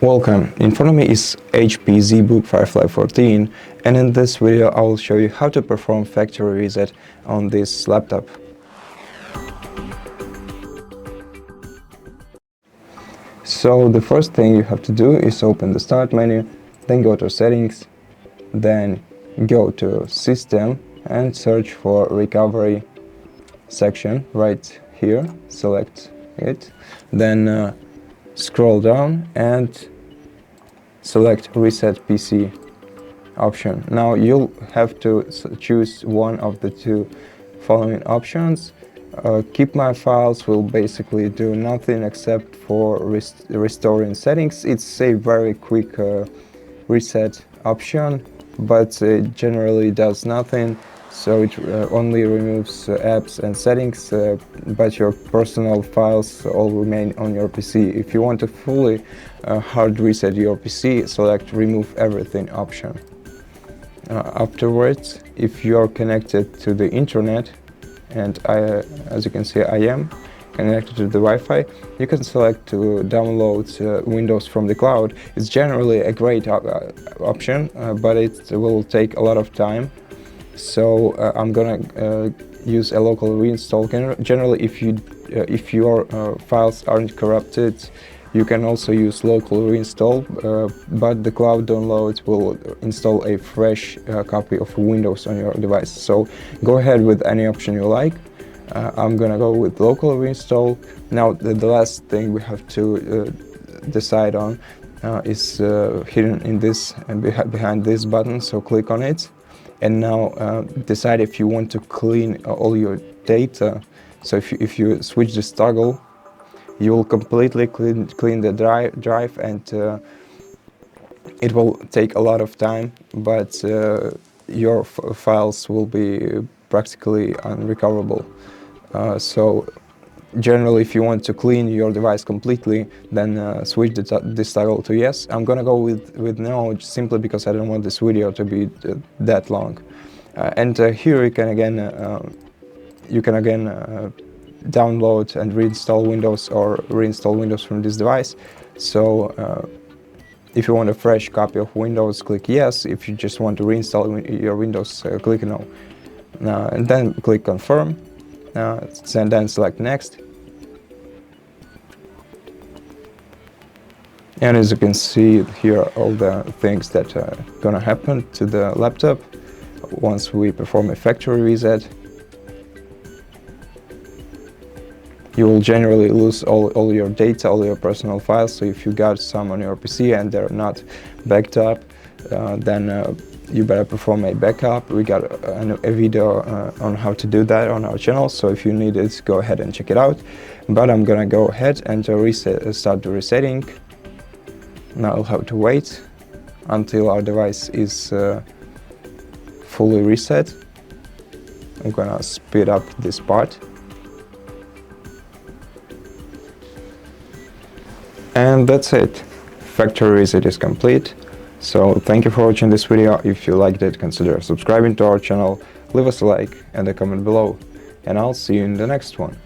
Welcome, in front of me is HP ZBook Firefly 14, and in this video I will show you how to perform factory reset on this laptop. So the first thing you have to do is open the Start menu, then go to Settings, then go to System and search for Recovery section right here, select it, then scroll down and select Reset PC option. Now you'll have to choose one of the two following options. Keep My Files will basically do nothing except for restoring settings. It's a very quick reset option, but it generally does nothing. So it only removes apps and settings, but your personal files all remain on your PC. If you want to fully hard reset your PC, select Remove Everything option. Afterwards, if you are connected to the internet, and as you can see I am connected to the Wi-Fi, you can select to download Windows from the cloud. It's generally a great option, but it will take a lot of time. So I'm gonna use a local reinstall. Generally, if your files aren't corrupted, you can also use local reinstall, but the cloud download will install a fresh copy of Windows on your device. So go ahead with any option you like. I'm gonna go with local reinstall. Now the last thing we have to decide on is hidden in this and behind this button. So click on it. And now decide if you want to clean all your data. So if you switch this toggle, you will completely clean the drive, and it will take a lot of time, but your files will be practically unrecoverable. So generally, if you want to clean your device completely, then switch this toggle to yes. I'm gonna go with no, simply because I don't want this video to be that long. And here you can again download and reinstall Windows or reinstall Windows from this device. So if you want a fresh copy of Windows, click yes. If you just want to reinstall your Windows, click no. And then click confirm. And then select next. And as you can see here, all the things that are gonna happen to the laptop once we perform a factory reset. You will generally lose all your data, all your personal files. So if you got some on your PC and they're not backed up, then you better perform a backup. We got a video on how to do that on our channel, so if you need it, go ahead and check it out. But I'm gonna go ahead and start the resetting. Now I'll have to wait until our device is fully reset. I'm gonna speed up this part. And that's it. Factory reset is complete. So thank you for watching this video. If you liked it, consider subscribing to our channel, leave us a like and a comment below, and I'll see you in the next one.